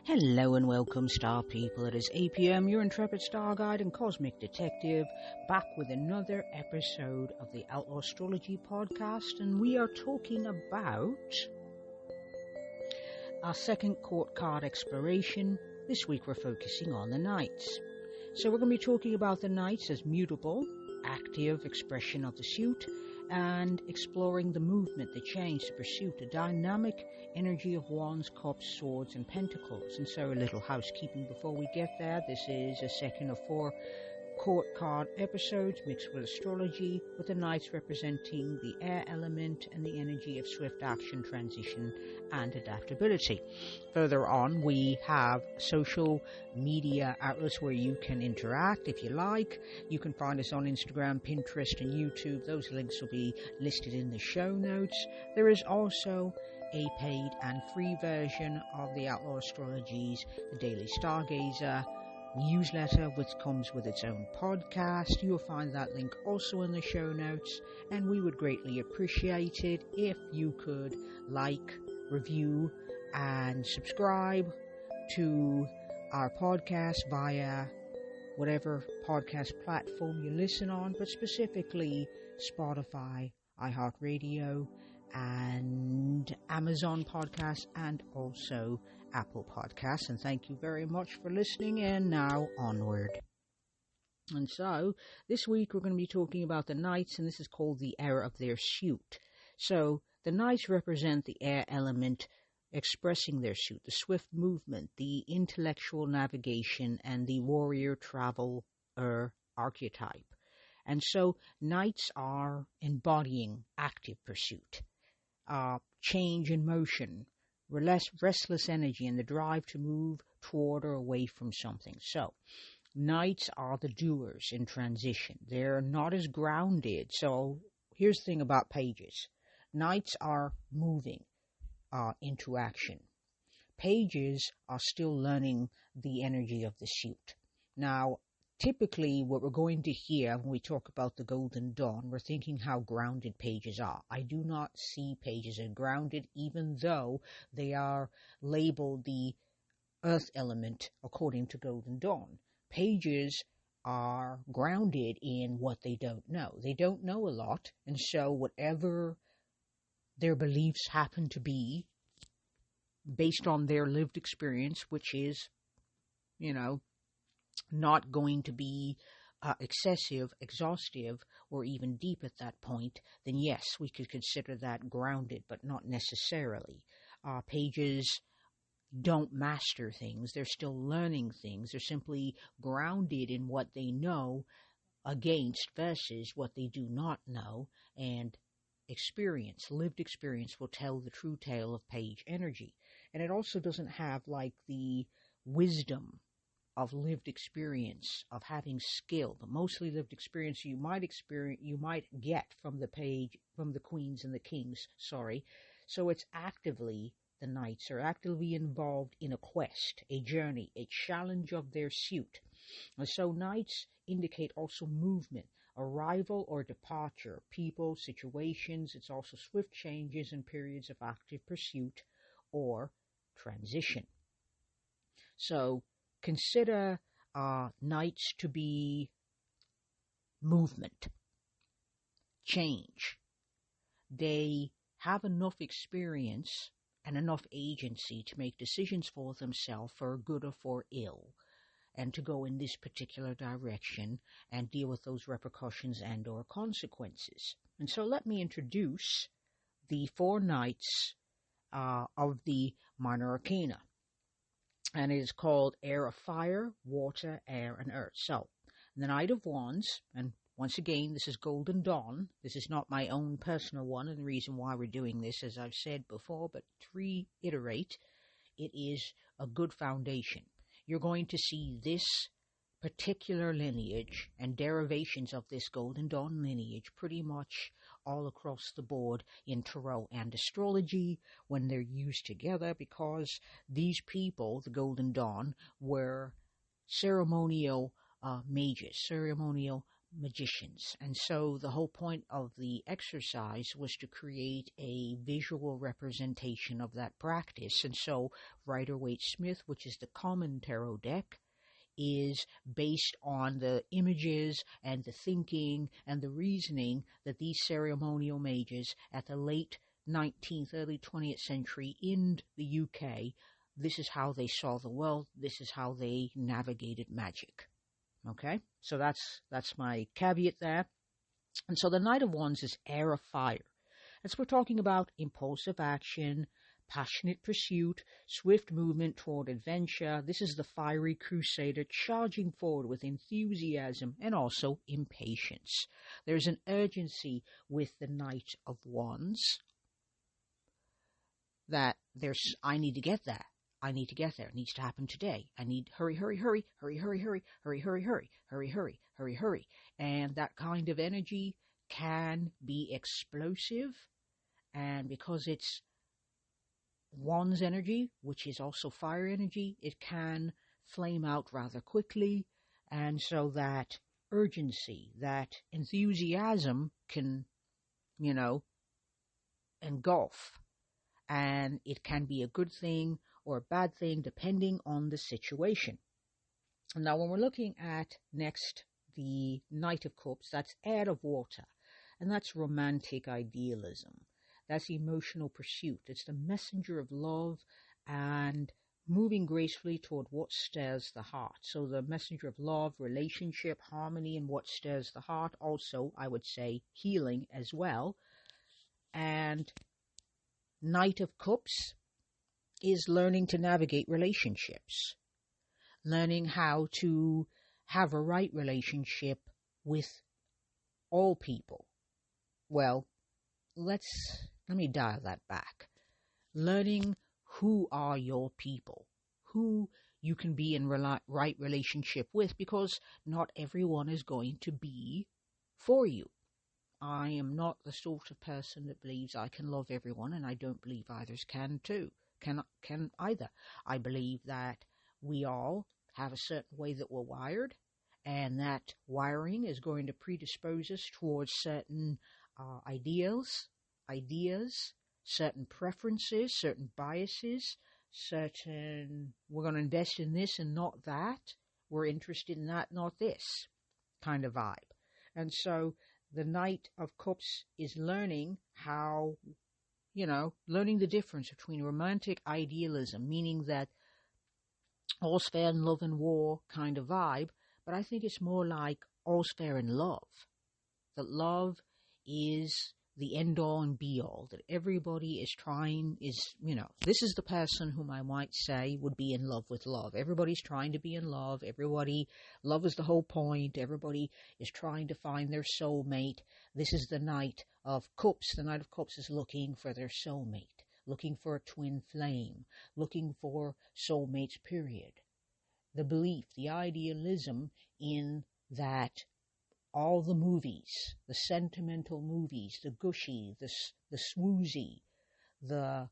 Hello and welcome, star people. It is 8 p.m. Your intrepid star guide and cosmic detective, back with another episode of the Outlaw Astrology podcast, and we are talking about our second court card exploration. This week we're focusing on the Knights. So we're going to be talking about the Knights as mutable, active expression of the suit, and exploring the movement, the change, the pursuit, the dynamic energy of wands, cups, swords, and pentacles. And so a little housekeeping before we get there. This is a second of 4 court card episodes mixed with astrology, with the Knights representing the air element and the energy of swift action, transition, and adaptability. Further on, we have social media outlets where you can interact if you like. You can find us on Instagram, Pinterest, and YouTube. Those links will be listed in the show notes. There is also a paid and free version of the Outlaw Astrology's The Daily Stargazer newsletter, which comes with its own podcast. You'll find that link also in the show notes, and we would greatly appreciate it if you could like, review, and subscribe to our podcast via whatever podcast platform you listen on, but specifically Spotify, iHeartRadio, and Amazon Podcasts, and also Apple Podcasts. And thank you very much for listening, and now onward. And so this week we're going to be talking about the Knights, and this is called the air of their suit. So the Knights represent the air element expressing their suit, the swift movement, the intellectual navigation, and the warrior traveler archetype. And so Knights are embodying active pursuit, change in motion, restless energy, and the drive to move toward or away from something. So Knights are the doers in transition. They're not as grounded. So here's the thing about pages. Knights are moving into action. Pages are still learning the energy of the suit. Now, typically what we're going to hear when we talk about the Golden Dawn, we're thinking how grounded pages are. I do not see pages as grounded, even though they are labeled the earth element according to Golden Dawn. Pages are grounded in what they don't know. They don't know a lot, and so whatever their beliefs happen to be, based on their lived experience, which is, not going to be excessive, exhaustive, or even deep at that point, then yes, we could consider that grounded, but not necessarily. Pages don't master things. They're still learning things. They're simply grounded in what they know against versus what they do not know, and experience, lived experience, will tell the true tale of page energy. And it also doesn't have like the wisdom of lived experience, of having skill, but mostly lived experience you might get from the page, from the queens and the kings, So it's actively, the Knights are actively involved in a quest, a journey, a challenge of their suit. And so Knights indicate also movement, arrival or departure, people, situations. It's also swift changes and periods of active pursuit or transition. So consider Knights to be movement, change. They have enough experience and enough agency to make decisions for themselves, for good or for ill, and to go in this particular direction and deal with those repercussions and or consequences. And so let me introduce the 4 Knights of the Minor Arcana. And it is called Air of Fire, Water, Air, and Earth. So, the Knight of Wands, and once again, this is Golden Dawn. This is not my own personal one, and the reason why we're doing this, as I've said before, but to reiterate, it is a good foundation. You're going to see this particular lineage and derivations of this Golden Dawn lineage pretty much all across the board in tarot and astrology when they're used together, because these people, the Golden Dawn, were ceremonial mages, ceremonial magicians. And so the whole point of the exercise was to create a visual representation of that practice. And so Rider-Waite-Smith, which is the common tarot deck, is based on the images and the thinking and the reasoning that these ceremonial mages at the late 19th, early 20th century in the UK, this is how they saw the world, this is how they navigated magic. Okay, so that's my caveat there. And so the Knight of Wands is air of fire. As we're talking about impulsive action, passionate pursuit, swift movement toward adventure. This is the fiery crusader charging forward with enthusiasm and also impatience. There's an urgency with the Knight of Wands that I need to get there. I need to get there. It needs to happen today. I need hurry, hurry, hurry, hurry, hurry, hurry, hurry, hurry, hurry, hurry, hurry, hurry, hurry. And that kind of energy can be explosive. And because it's Wands energy, which is also fire energy, it can flame out rather quickly. And so that urgency, that enthusiasm can, engulf. And it can be a good thing or a bad thing depending on the situation. Now, when we're looking at next the Knight of Cups, that's air of water, and that's romantic idealism. That's emotional pursuit. It's the messenger of love and moving gracefully toward what stirs the heart. So the messenger of love, relationship, harmony, and what stirs the heart. Also, I would say healing as well. And Knight of Cups is learning to navigate relationships, learning how to have a right relationship with all people. Well, let me dial that back. Learning who are your people, who you can be in right relationship with, because not everyone is going to be for you. I am not the sort of person that believes I can love everyone, and I don't believe others can either. I believe that we all have a certain way that we're wired, and that wiring is going to predispose us towards certain ideas, certain preferences, certain biases, we're going to invest in this and not that, we're interested in that, not this kind of vibe. And so the Knight of Cups is learning how, learning the difference between romantic idealism, meaning that all's fair in love and war kind of vibe, but I think it's more like all's fair in love. That love is the end all and be all, that everybody is this is the person whom I might say would be in love with love. Everybody's trying to be in love. Love is the whole point. Everybody is trying to find their soulmate. This is the Knight of Cups. The Knight of Cups is looking for their soulmate, looking for a twin flame, looking for soulmates, period. The belief, the idealism in that all the movies, the sentimental movies, the gushy, the swoozy, the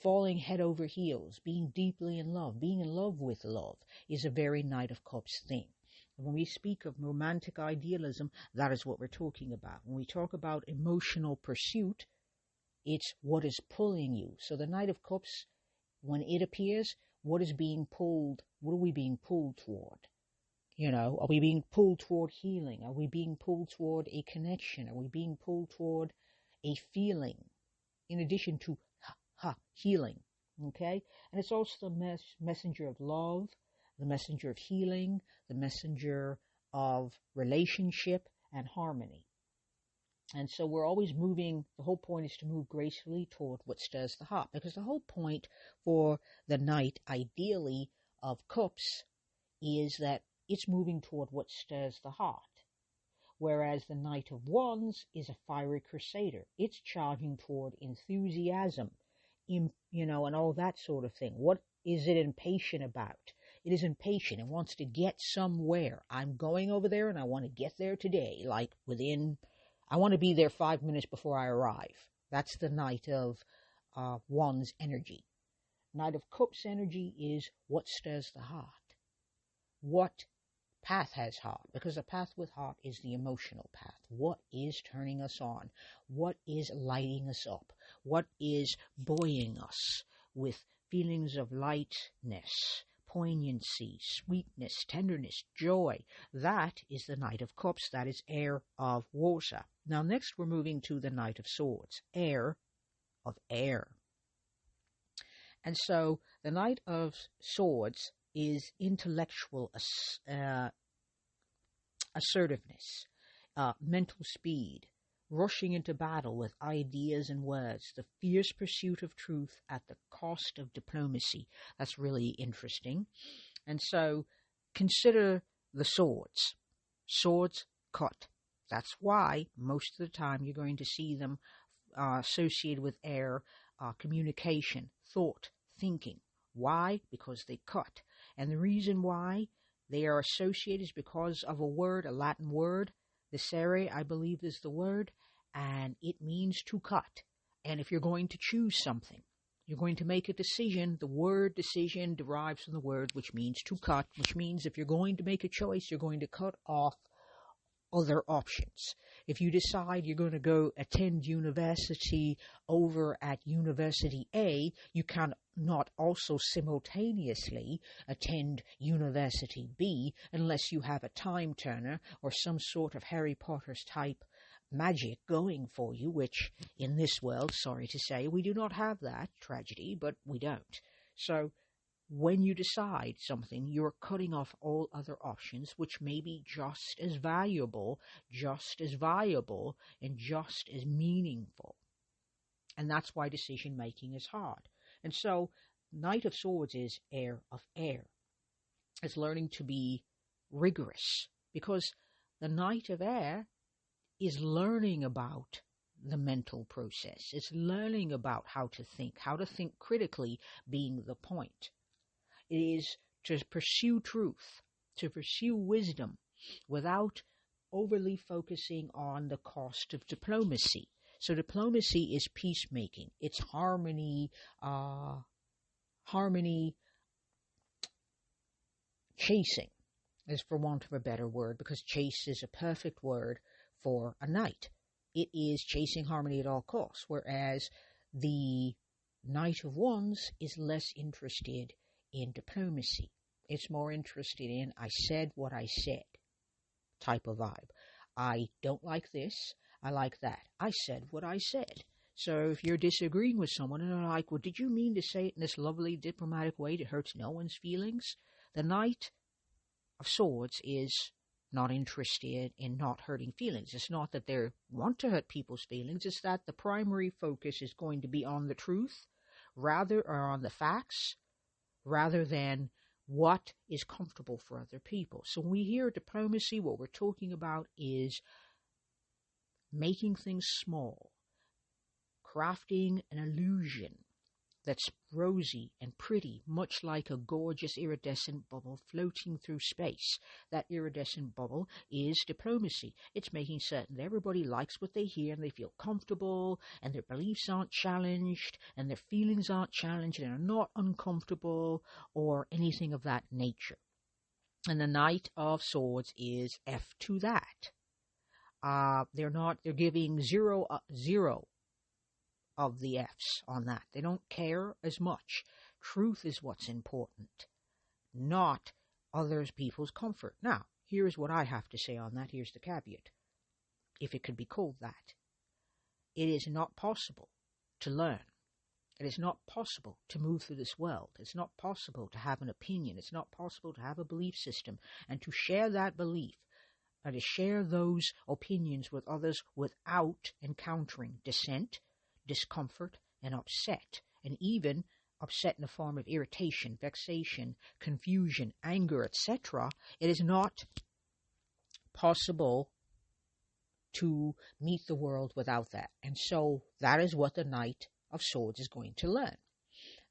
falling head over heels, being deeply in love, being in love with love, is a very Knight of Cups thing. And when we speak of romantic idealism, that is what we're talking about. When we talk about emotional pursuit, it's what is pulling you. So the Knight of Cups, when it appears, what are we being pulled toward? Are we being pulled toward healing? Are we being pulled toward a connection? Are we being pulled toward a feeling in addition to healing? Okay? And it's also the messenger of love, the messenger of healing, the messenger of relationship and harmony. And so we're always moving, the whole point is to move gracefully toward what stirs the heart, because the whole point for the Knight, ideally, of Cups is that it's moving toward what stirs the heart. Whereas the Knight of Wands is a fiery crusader. It's charging toward enthusiasm, and all that sort of thing. What is it impatient about? It is impatient. It wants to get somewhere. I'm going over there and I want to get there today. I want to be there 5 minutes before I arrive. That's the Knight of Wands energy. Knight of Cups energy is what stirs the heart. What path has heart, because a path with heart is the emotional path. What is turning us on? What is lighting us up? What is buoying us with feelings of lightness, poignancy, sweetness, tenderness, joy? That is the Knight of Cups. That is air of water. Now next we're moving to the Knight of Swords, air of air. And so the Knight of Swords is intellectual assertiveness, mental speed, rushing into battle with ideas and words, the fierce pursuit of truth at the cost of diplomacy. That's really interesting. And so consider the swords. Swords cut. That's why most of the time you're going to see them associated with air, communication, thought, thinking. Why? Because they cut. And the reason why they are associated is because of a word, a Latin word, Viscere, I believe is the word, and it means to cut. And if you're going to choose something, you're going to make a decision, the word decision derives from the word which means to cut, which means if you're going to make a choice, you're going to cut off other options. If you decide you're going to go attend university over at University A, you cannot also simultaneously attend University B unless you have a time turner or some sort of Harry Potter's type magic going for you, which in this world, sorry to say, we do not have that tragedy, but we don't. So when you decide something, you're cutting off all other options, which may be just as valuable, just as viable, and just as meaningful. And that's why decision making is hard. And so, Knight of Swords is air of air. It's learning to be rigorous, because the Knight of Air is learning about the mental process. It's learning about how to think critically being the point. It is to pursue truth, to pursue wisdom without overly focusing on the cost of diplomacy. So diplomacy is peacemaking. It's harmony chasing, is for want of a better word, because chase is a perfect word for a knight. It is chasing harmony at all costs, whereas the Knight of Wands is less interested in diplomacy. It's more interested in, I said what I said type of vibe. I don't like this, I like that. I said what I said. So if you're disagreeing with someone and they're like, well, did you mean to say it in this lovely diplomatic way that hurts no one's feelings? The Knight of Swords is not interested in not hurting feelings. It's not that they want to hurt people's feelings. It's that the primary focus is going to be on the truth or on the facts, rather than what is comfortable for other people. So when we hear diplomacy, what we're talking about is making things small, crafting an illusion that's rosy and pretty, much like a gorgeous iridescent bubble floating through space. That iridescent bubble is diplomacy. It's making certain that everybody likes what they hear and they feel comfortable and their beliefs aren't challenged and their feelings aren't challenged and are not uncomfortable or anything of that nature. And the Knight of Swords is F to that. They're giving zero of the F's on that. They don't care as much. Truth is what's important, not other people's comfort. Now, here's what I have to say on that. Here's the caveat, if it could be called that. It is not possible to learn. It is not possible to move through this world. It's not possible to have an opinion. It's not possible to have a belief system and to share that belief and to share those opinions with others without encountering dissent, discomfort, and upset, and even upset in the form of irritation, vexation, confusion, anger, etc. It is not possible to meet the world without that. And so that is what the Knight of Swords is going to learn.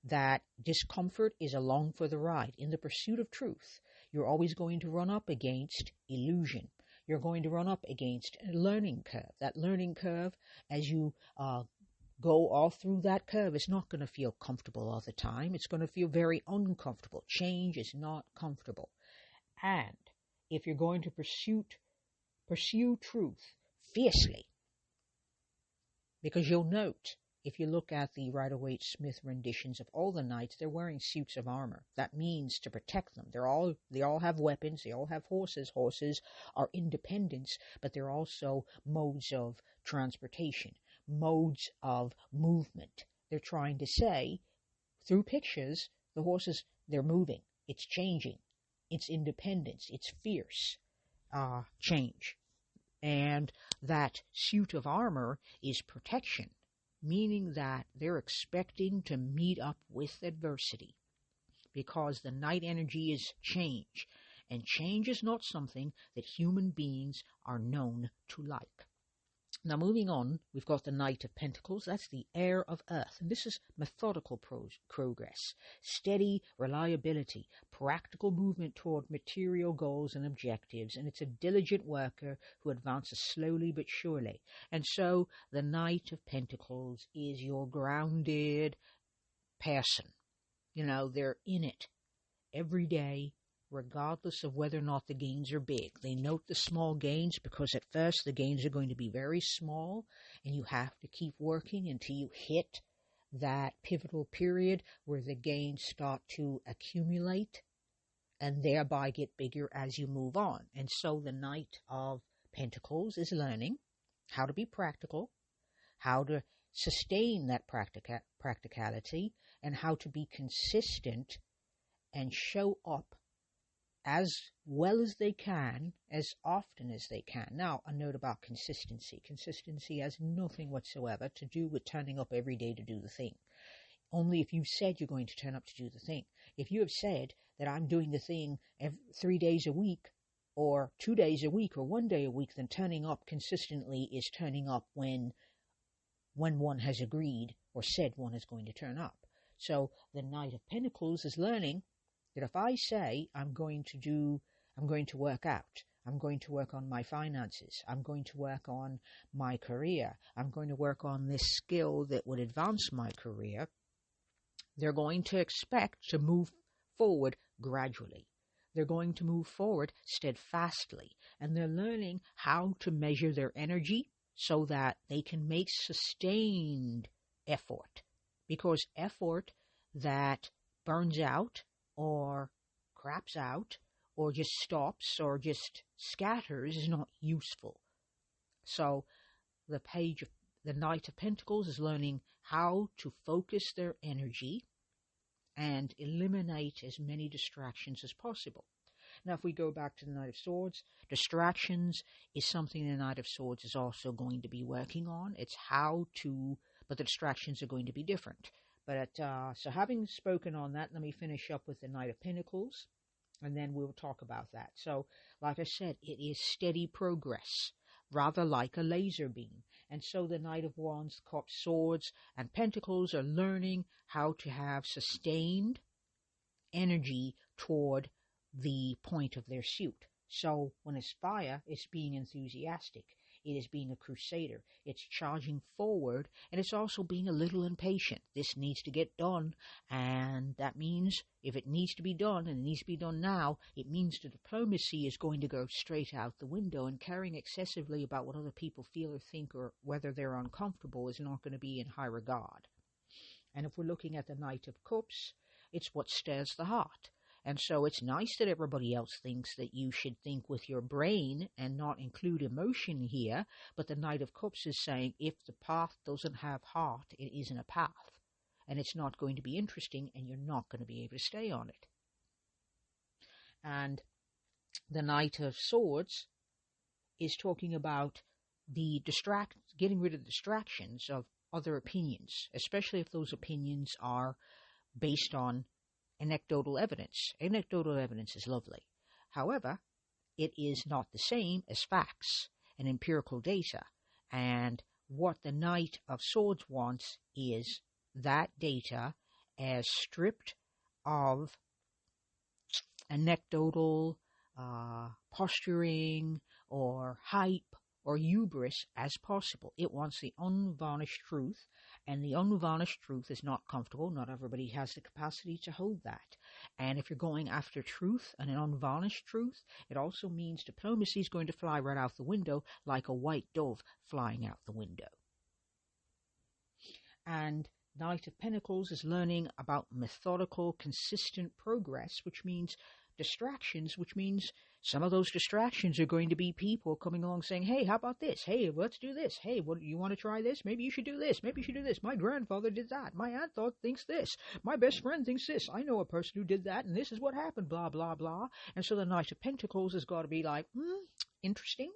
That discomfort is along for the ride. In the pursuit of truth, you're always going to run up against illusion. You're going to run up against a learning curve. That learning curve, as you go all through that curve, it's not going to feel comfortable all the time. It's going to feel very uncomfortable. Change is not comfortable. And if you're going to pursue truth fiercely, because you'll note, if you look at the Rider-Waite-Smith renditions of all the knights, they're wearing suits of armor. That means to protect them. They all have weapons. They all have horses. Horses are independents, but they're also modes of transportation, modes of movement. They're trying to say, through pictures, the horses, they're moving. It's changing. It's independence. It's fierce change. And that suit of armor is protection, meaning that they're expecting to meet up with adversity, because the night energy is change, and change is not something that human beings are known to like. Now, moving on, we've got the Knight of Pentacles. That's the heir of Earth, and this is methodical progress, steady reliability, practical movement toward material goals and objectives, and it's a diligent worker who advances slowly but surely. And so the Knight of Pentacles is your grounded person. You know, they're in it every day, regardless of whether or not the gains are big. They note the small gains because at first the gains are going to be very small, and you have to keep working until you hit that pivotal period where the gains start to accumulate and thereby get bigger as you move on. And so the Knight of Pentacles is learning how to be practical, how to sustain that practicality, and how to be consistent and show up as well as they can, as often as they can. Now, a note about consistency. Consistency has nothing whatsoever to do with turning up every day to do the thing. Only if you've said you're going to turn up to do the thing. If you have said that I'm doing the thing 3 days a week, or 2 days a week, or 1 day a week, then turning up consistently is turning up when one has agreed or said one is going to turn up. So the Knight of Pentacles is learning that if I say I'm going to work out, I'm going to work on my finances, I'm going to work on my career, I'm going to work on this skill that would advance my career, they're going to expect to move forward gradually. They're going to move forward steadfastly, and they're learning how to measure their energy so that they can make sustained effort, because effort that burns out or craps out or just stops or just scatters is not useful. So the Knight of Pentacles is learning how to focus their energy and eliminate as many distractions as possible. Now, if we go back to the Knight of Swords, distractions is something the Knight of Swords is also going to be working on. It's how to, but the distractions are going to be different. But so having spoken on that, let me finish up with the Knight of Pentacles, and then we'll talk about that. So, like I said, it is steady progress, rather like a laser beam. And so the Knight of Wands, Cups, Swords, and Pentacles are learning how to have sustained energy toward the point of their suit. So when it's fire, it's being enthusiastic. It is being a crusader. It's charging forward, and it's also being a little impatient. This needs to get done, and that means if it needs to be done, and it needs to be done now, it means the diplomacy is going to go straight out the window, and caring excessively about what other people feel or think or whether they're uncomfortable is not going to be in high regard. And if we're looking at the Knight of Cups, it's what stirs the heart. And so it's nice that everybody else thinks that you should think with your brain and not include emotion here, but the Knight of Cups is saying if the path doesn't have heart, it isn't a path, and it's not going to be interesting, and you're not going to be able to stay on it. And the Knight of Swords is talking about getting rid of distractions of other opinions, especially if those opinions are based on anecdotal evidence. Anecdotal evidence is lovely. However, it is not the same as facts and empirical data. And what the Knight of Swords wants is that data as stripped of anecdotal posturing or hype or hubris as possible. It wants the unvarnished truth, and the unvarnished truth is not comfortable. Not everybody has the capacity to hold that. And if you're going after truth and an unvarnished truth, it also means diplomacy is going to fly right out the window like a white dove flying out the window. And Knight of Pentacles is learning about methodical, consistent progress, which means distractions, which means some of those distractions are going to be people coming along saying, hey, how about this? Hey, let's do this. Hey, what, you want to try this? Maybe you should do this. Maybe you should do this. My grandfather did that. My aunt thinks this. My best friend thinks this. I know a person who did that, and this is what happened, blah, blah, blah. And so the Knight of Pentacles has got to be like, interesting,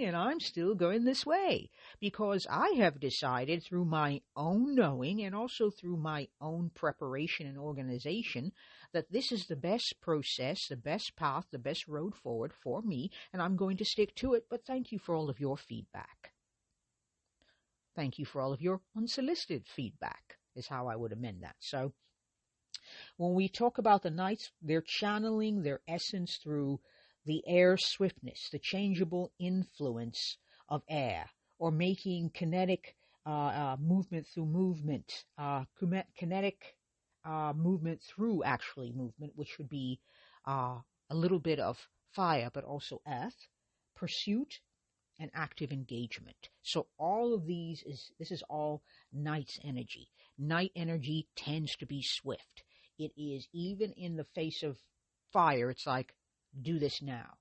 and I'm still going this way because I have decided through my own knowing and also through my own preparation and organization that this is the best process, the best path, the best road forward for me, and I'm going to stick to it. But thank you for all of your feedback. Thank you for all of your unsolicited feedback is how I would amend that. So when we talk about the Knights, they're channeling their essence through the air swiftness, the changeable influence of air, or making kinetic movement through movement, kinetic movement through actually movement, which would be a little bit of fire, but also earth, pursuit, and active engagement. So all of this is all Knight's energy. Knight energy tends to be swift. It is, even in the face of fire, it's like, do this now.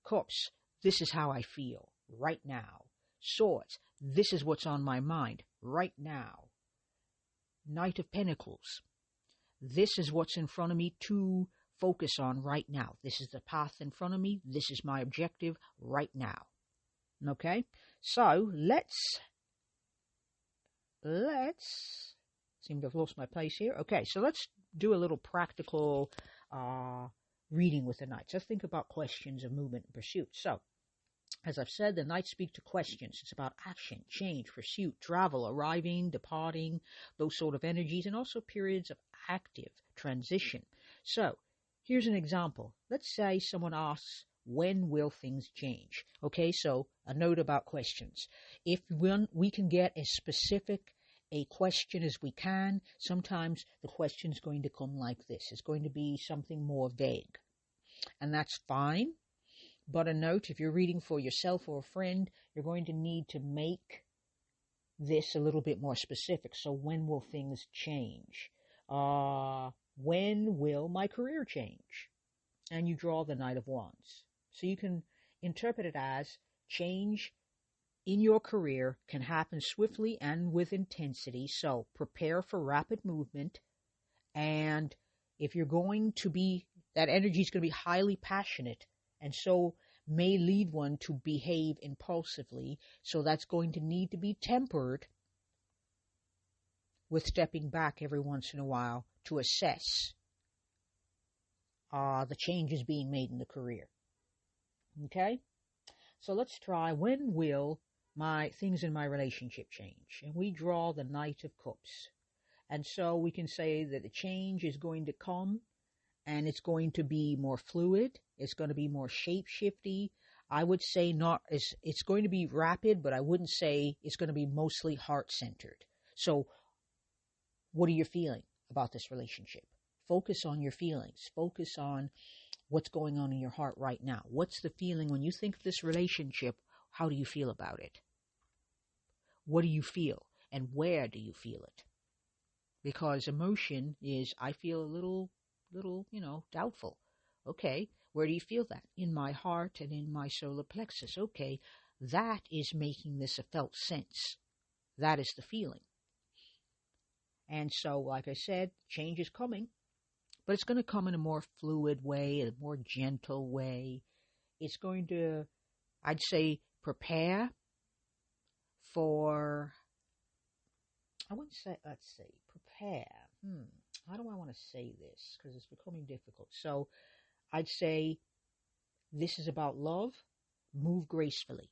Cups, this is how I feel right now. Swords, this is what's on my mind right now. Knight of Pentacles, this is what's in front of me to focus on right now. This is the path in front of me. This is my objective right now. Okay? So let's seem to have lost my place here. Okay, so let's do a little practical reading with the Knights. Let's think about questions of movement and pursuit. So, as I've said, the Knights speak to questions. It's about action, change, pursuit, travel, arriving, departing, those sort of energies, and also periods of active transition. So, here's an example. Let's say someone asks, when will things change? Okay, so a note about questions. If we can get as specific a question as we can, sometimes the question's going to come like this. It's going to be something more vague. And that's fine. But a note, if you're reading for yourself or a friend, you're going to need to make this a little bit more specific. So when will things change? When will my career change? And you draw the Knight of Wands. So you can interpret it as change in your career can happen swiftly and with intensity. So prepare for rapid movement. And if you're going to be, that energy is going to be highly passionate and so may lead one to behave impulsively. So that's going to need to be tempered with stepping back every once in a while to assess the changes being made in the career. Okay? So let's try, when will my things in my relationship change? And we draw the Knight of Cups. And so we can say that the change is going to come and it's going to be more fluid. It's going to be more shape-shifty. I would say it's going to be rapid, but I wouldn't say it's going to be mostly heart-centered. So what are you feeling about this relationship? Focus on your feelings. Focus on what's going on in your heart right now. What's the feeling when you think of this relationship? How do you feel about it? What do you feel? And where do you feel it? Because emotion is, I feel a little, doubtful. Okay, where do you feel that? In my heart and in my solar plexus. Okay, that is making this a felt sense. That is the feeling. And so, like I said, change is coming. But it's going to come in a more fluid way, a more gentle way. It's going to, I'd say, prepare for, I wouldn't say, let's see, prepare. How do I want to say this? Because it's becoming difficult. So I'd say this is about love. Move gracefully.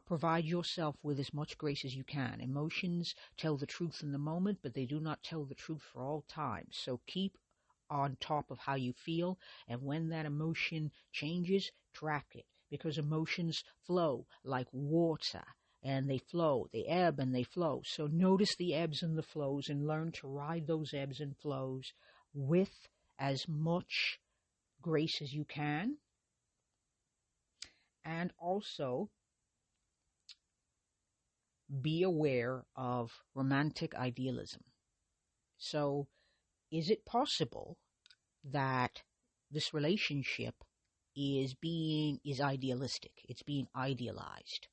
Provide yourself with as much grace as you can. Emotions tell the truth in the moment, but they do not tell the truth for all time. So keep on top of how you feel, and when that emotion changes, track it. because emotions flow like water, and they flow, they ebb and they flow. So notice the ebbs and the flows and learn to ride those ebbs and flows with as much grace as you can. And also be aware of romantic idealism. So is it possible that this relationship is idealistic? It's being idealized.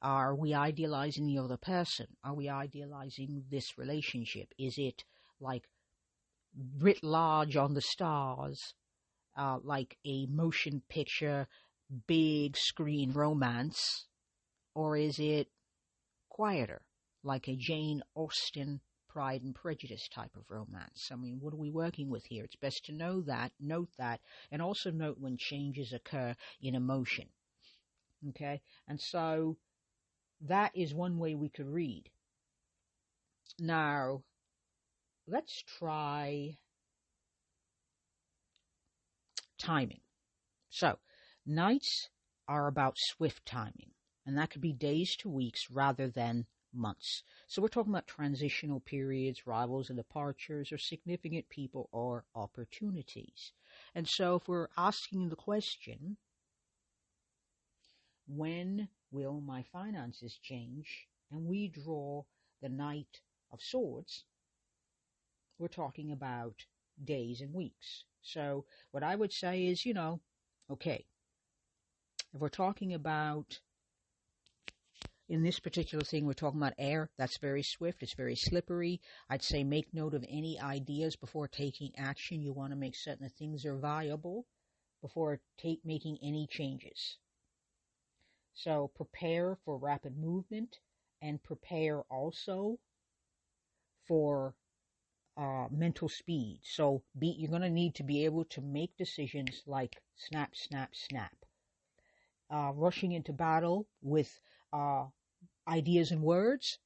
Are we idealizing the other person? Are we idealizing this relationship? Is it like writ large on the stars, like a motion picture, big screen romance? Or is it quieter, like a Jane Austen Pride and Prejudice type of romance? I mean, what are we working with here? It's best to note that, and also note when changes occur in emotion. Okay? And so that is one way we could read. Now, let's try timing. So, nights are about swift timing, and that could be days to weeks rather than months. So we're talking about transitional periods, arrivals and departures, or significant people or opportunities. And so if we're asking the question, when will my finances change? And we draw the Knight of Swords, we're talking about days and weeks. So what I would say is, okay, if we're talking about, in this particular thing, we're talking about air, that's very swift, it's very slippery. I'd say make note of any ideas before taking action. You want to make certain that things are viable before making any changes. So prepare for rapid movement, and prepare also for mental speed. So you're going to need to be able to make decisions like snap, snap, snap. Rushing into battle with ideas and words,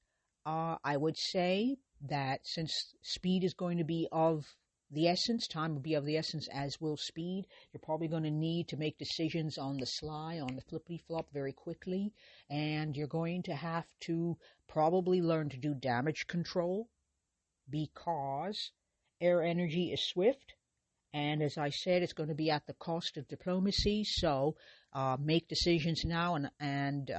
I would say that since speed is going to be of the essence, time will be of the essence, as will speed, you're probably going to need to make decisions on the sly, on the flippity-flop very quickly, and you're going to have to probably learn to do damage control, because air energy is swift, and as I said, it's going to be at the cost of diplomacy. So make decisions now and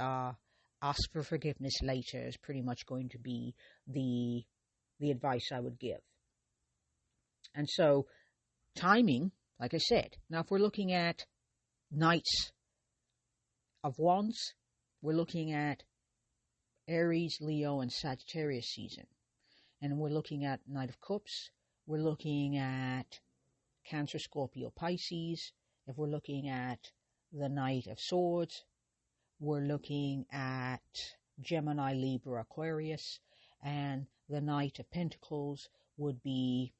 ask for forgiveness later is pretty much going to be the advice I would give. And so timing, like I said, now if we're looking at Knights of Wands, we're looking at Aries, Leo, and Sagittarius season. And we're looking at Knight of Cups, we're looking at Cancer, Scorpio, Pisces. If we're looking at the Knight of Swords, we're looking at Gemini, Libra, Aquarius. And the Knight of Pentacles would be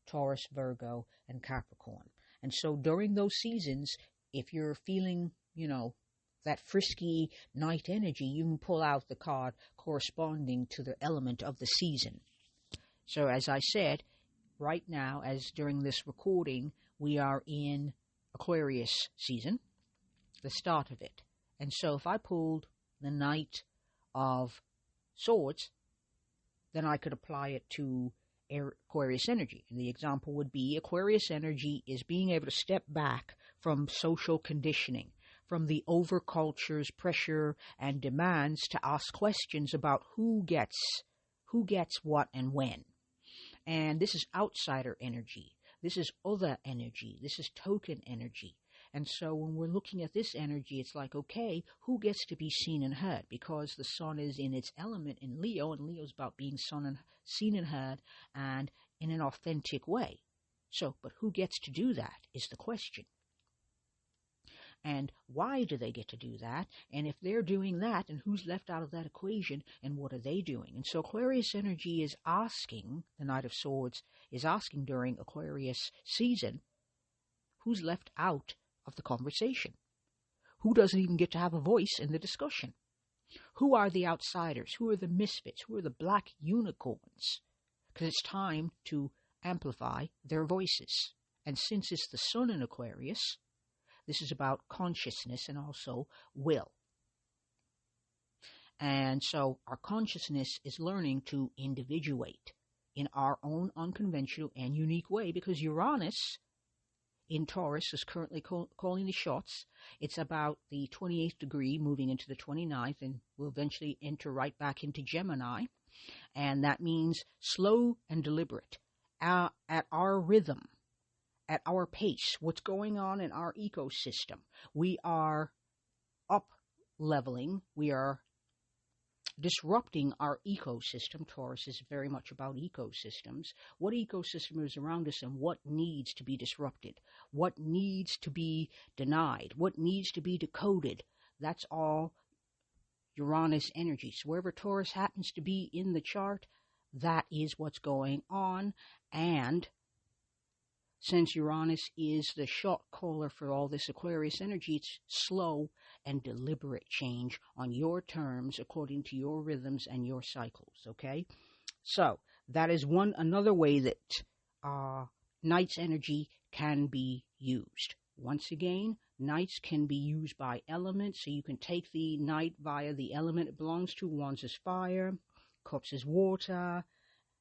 Taurus, Virgo, and Capricorn. And so during those seasons, if you're feeling, that frisky night energy, you can pull out the card corresponding to the element of the season. So as I said, right now, as during this recording, we are in Aquarius season, the start of it. And so if I pulled the Knight of Swords, then I could apply it to Aquarius energy. And the example would be Aquarius energy is being able to step back from social conditioning, from the overculture's pressure and demands, to ask questions about who gets what and when. And this is outsider energy. This is other energy. This is token energy. And so when we're looking at this energy, it's like, okay, who gets to be seen and heard? Because the sun is in its element in Leo, and Leo's about being seen and heard, and in an authentic way. So, but who gets to do that is the question. And why do they get to do that? And if they're doing that, and who's left out of that equation, and what are they doing? And so Aquarius energy is asking, the Knight of Swords is asking during Aquarius season, who's left out of the conversation? Who doesn't even get to have a voice in the discussion? Who are the outsiders? Who are the misfits? Who are the black unicorns? Because it's time to amplify their voices. And since it's the sun in Aquarius, This is about consciousness and also will. And so our consciousness is learning to individuate in our own unconventional and unique way, because Uranus in Taurus is currently calling the shots. It's about the 28th degree moving into the 29th, and will eventually enter right back into Gemini. And that means slow and deliberate, at our rhythm, at our pace, what's going on in our ecosystem. We are up-leveling, we are disrupting our ecosystem. Taurus is very much about ecosystems. What ecosystem is around us and what needs to be disrupted? What needs to be denied? What needs to be decoded? That's all Uranus energy. So wherever Taurus happens to be in the chart, that is what's going on. And since Uranus is the shot caller for all this Aquarius energy, it's slow and deliberate change on your terms according to your rhythms and your cycles, okay? So that is another way that Night's energy can be used. Once again, Nights can be used by element, so you can take the Night via the element it belongs to. Wands is fire, Cups is water,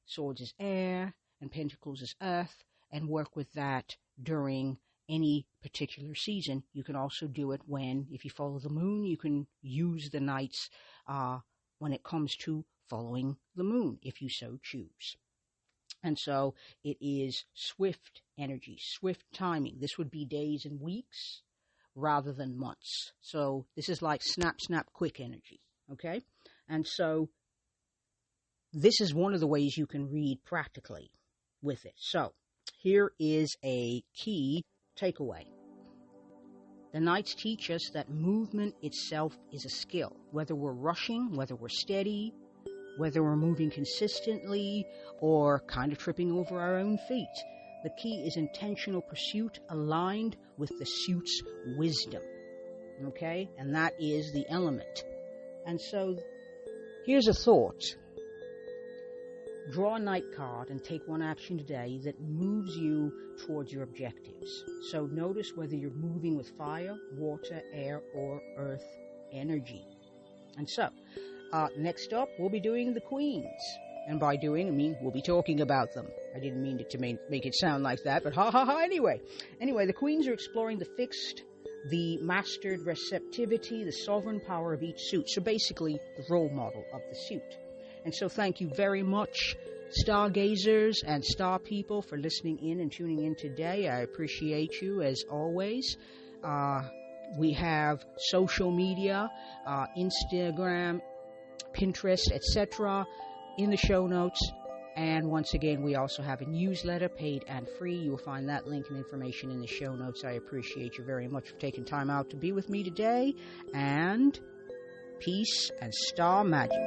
Swords is air, and Pentacles is earth, and work with that during any particular season. You can also do it if you follow the moon, you can use the Nights when it comes to following the moon, if you so choose. And so it is swift energy, swift timing. This would be days and weeks rather than months. So this is like snap, snap, quick energy, okay? And so this is one of the ways you can read practically with it. So here is a key takeaway. The Nights teach us that movement itself is a skill. Whether we're rushing, whether we're steady, whether we're moving consistently, or kind of tripping over our own feet. The key is intentional pursuit aligned with the suit's wisdom. Okay? And that is the element. And so here's a thought. Draw a Night card and take one action today that moves you towards your objectives. So notice whether you're moving with fire, water, air, or earth energy. And so, next up, we'll be doing the Queens. And by doing, I mean we'll be talking about them. I didn't mean it to make it sound like that, but ha ha ha anyway. Anyway, the Queens are exploring the fixed, the mastered receptivity, the sovereign power of each suit. So basically, the role model of the suit. And so thank you very much, stargazers and star people, for listening in and tuning in today. I appreciate you as always. We have social media, Instagram, Pinterest, etc. in the show notes. And once again, we also have a newsletter, paid and free. You will find that link and information in the show notes. I appreciate you very much for taking time out to be with me today. And peace and star magic.